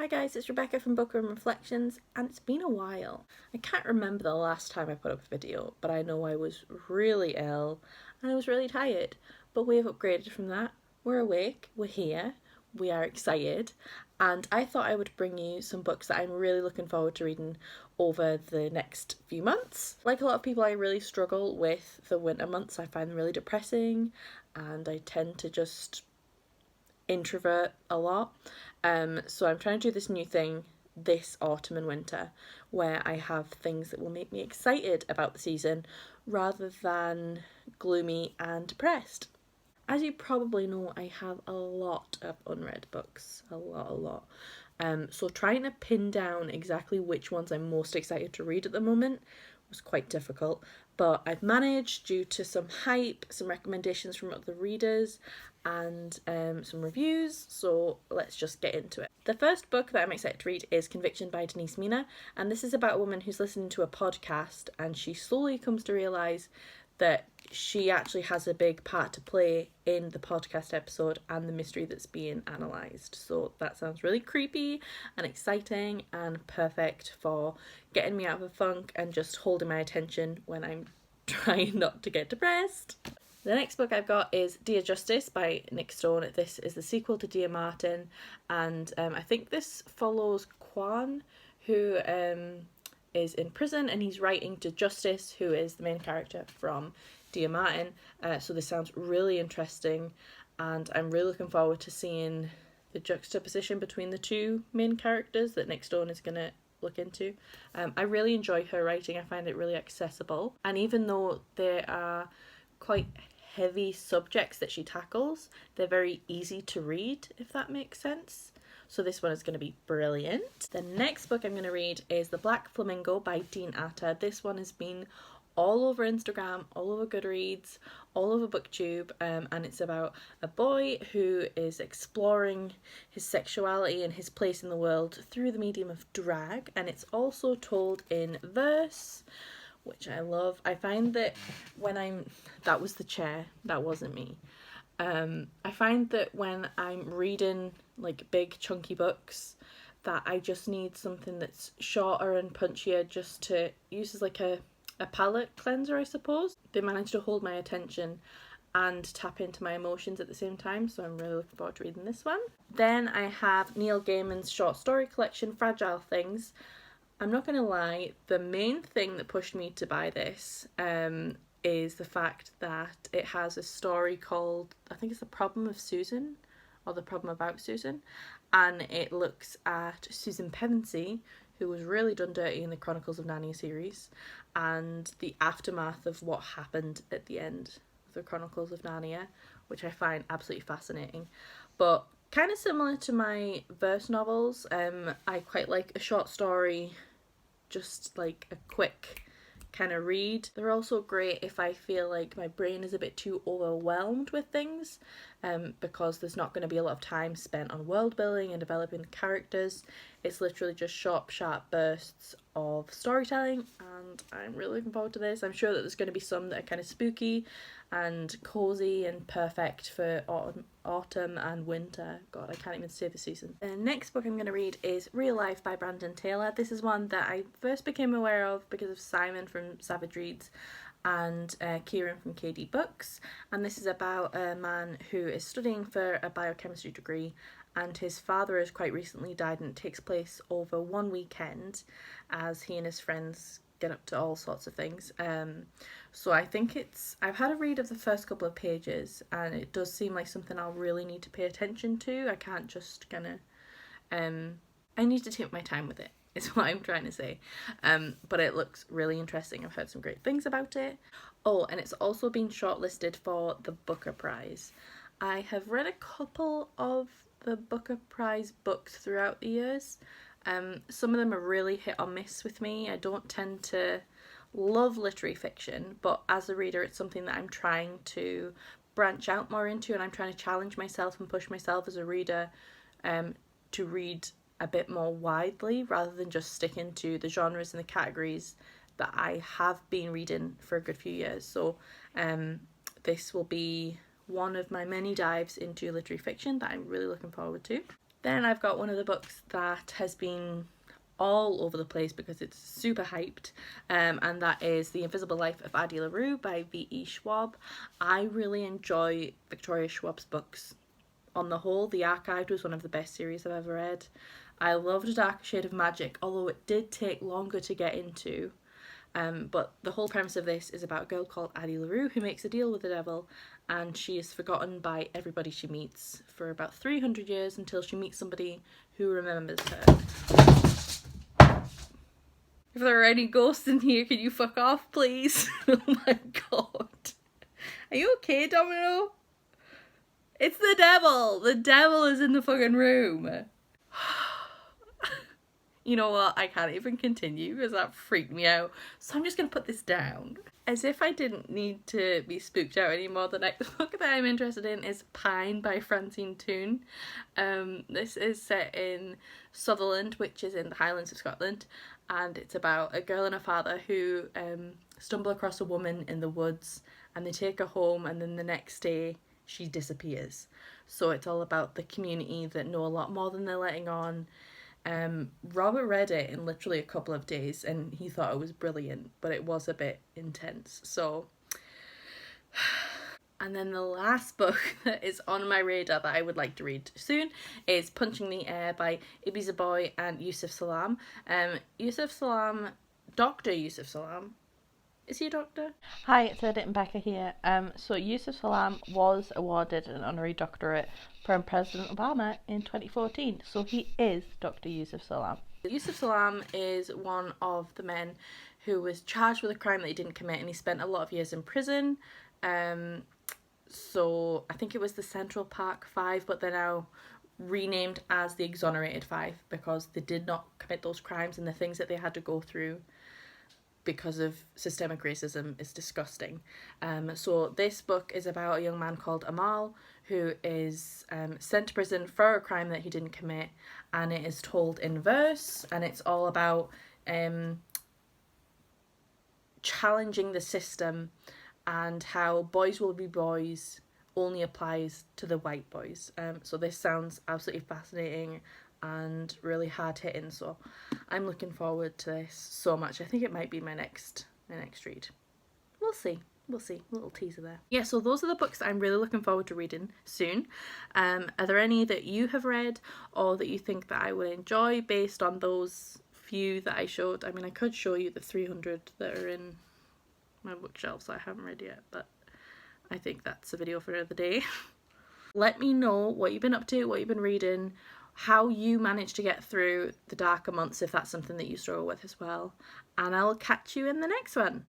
Hi guys, it's Rebecca from Bookworm Reflections, and it's been a while. I can't remember the last time I put up a video, but I know I was really ill and I was really tired. But we have upgraded from that. We're awake, we're here, we are excited, and I thought I would bring you some books that I'm really looking forward to reading over the next few months. Like a lot of people, I really struggle with the winter months. I find them really depressing and I tend to just introvert a lot. So I'm trying to do this new thing this autumn and winter where I have things that will make me excited about the season rather than gloomy and depressed. As you probably know, I have a lot of unread books, a lot. So trying to pin down exactly which ones I'm most excited to read at the moment was quite difficult, but I've managed due to some hype, some recommendations from other readers, and some reviews, so let's just get into it. The first book that I'm excited to read is Conviction by Denise Mina, and this is about a woman who's listening to a podcast and she slowly comes to realise that she actually has a big part to play in the podcast episode and the mystery that's being analysed. So that sounds really creepy and exciting and perfect for getting me out of a funk and just holding my attention when I'm trying not to get depressed. The next book I've got is Dear Justyce by Nick Stone. This is the sequel to Dear Martin, and I think this follows Quan, who is in prison, and he's writing to Justyce, who is the main character from Dear Martin. So this sounds really interesting, and I'm really looking forward to seeing the juxtaposition between the two main characters that Nick Stone is going to look into. I really enjoy her writing. I find it really accessible, and even though there are quite heavy subjects that she tackles, they're very easy to read, if that makes sense. So this one is going to be brilliant. The next book I'm going to read is The Black Flamingo by Dean Atta. This one has been all over Instagram, all over Goodreads, all over BookTube, and it's about a boy who is exploring his sexuality and his place in the world through the medium of drag, and it's also told in verse, which I love. I find that that was the chair, that wasn't me. I find that when I'm reading like big chunky books that I just need something that's shorter and punchier just to use as like a palate cleanser, I suppose. They manage to hold my attention and tap into my emotions at the same time, so I'm really looking forward to reading this one. Then I have Neil Gaiman's short story collection Fragile Things. I'm not going to lie, the main thing that pushed me to buy this is the fact that it has a story called, I think it's The Problem of Susan, or The Problem About Susan, and it looks at Susan Pevensey, who was really done dirty in the Chronicles of Narnia series, and the aftermath of what happened at the end of the Chronicles of Narnia, which I find absolutely fascinating. But kind of similar to my verse novels, I quite like a short story, just like a quick kind of read. They're also great if I feel like my brain is a bit too overwhelmed with things, because there's not going to be a lot of time spent on world building and developing characters. It's literally just short, sharp bursts of storytelling, and I'm really looking forward to this. I'm sure that there's going to be some that are kind of spooky and cozy and perfect for autumn and winter. God, I can't even say the season. The next book I'm going to read is Real Life by Brandon Taylor. This is one that I first became aware of because of Simon from Savidge Reads and Kieran from KDBooks, and this is about a man who is studying for a biochemistry degree, and his father has quite recently died, and it takes place over one weekend as he and his friends get up to all sorts of things. So I think I've had a read of the first couple of pages, and it does seem like something I'll really need to pay attention to. I can't just I need to take my time with it, is what I'm trying to say. But it looks really interesting. I've heard some great things about it. Oh, and it's also been shortlisted for the Booker Prize. I have read a couple of the Booker Prize books throughout the years. Some of them are really hit or miss with me. I don't tend to love literary fiction, but as a reader it's something that I'm trying to branch out more into, and I'm trying to challenge myself and push myself as a reader to read a bit more widely rather than just sticking to the genres and the categories that I have been reading for a good few years. So this will be one of my many dives into literary fiction that I'm really looking forward to. Then I've got one of the books that has been all over the place because it's super hyped, and that is The Invisible Life of Addie LaRue by V.E. Schwab. I really enjoy Victoria Schwab's books. On the whole, The Archived was one of the best series I've ever read. I loved A Darker Shade of Magic, although it did take longer to get into. But the whole premise of this is about a girl called Addie LaRue who makes a deal with the devil, and she is forgotten by everybody she meets for about 300 years until she meets somebody who remembers her. If there are any ghosts in here, can you fuck off, please? Oh my god. Are you okay, Domino? It's the devil! The devil is in the fucking room. You know what? I can't even continue because that freaked me out. So I'm just going to put this down. As if I didn't need to be spooked out anymore, the next book that I'm interested in is Pine by Francine Toon. This is set in Sutherland, which is in the Highlands of Scotland, and it's about a girl and a father who stumble across a woman in the woods, and they take her home, and then the next day she disappears. So it's all about the community that know a lot more than they're letting on. Robert read it in literally a couple of days and he thought it was brilliant, but it was a bit intense. So, and then the last book that is on my radar that I would like to read soon is Punching the Air by Zoboi and Yusef Salaam. Yusef Salaam, Dr. Yusef Salaam. Is he a doctor? Hi, it's Addie and Becca here. So Yusef Salaam was awarded an honorary doctorate from President Obama in 2014. So he is Dr. Yusef Salaam. Yusef Salaam is one of the men who was charged with a crime that he didn't commit, and he spent a lot of years in prison. So I think it was the Central Park Five, but they're now renamed as the Exonerated Five because they did not commit those crimes, and the things that they had to go through because of systemic racism is disgusting. So this book is about a young man called Amal who is sent to prison for a crime that he didn't commit, and it is told in verse, and it's all about challenging the system and how boys will be boys only applies to the white boys. So this sounds absolutely fascinating and really hard hitting, so I'm looking forward to this so much. I think it might be my next read. We'll see. A little teaser there. Yeah, so those are the books that I'm really looking forward to reading soon. Are there any that you have read or that you think that I would enjoy based on those few that I showed? I mean, I could show you the 300 that are in my bookshelves that I haven't read yet, but I think that's a video for another day. Let me know what you've been up to, what you've been reading, how you manage to get through the darker months if that's something that you struggle with as well. And I'll catch you in the next one.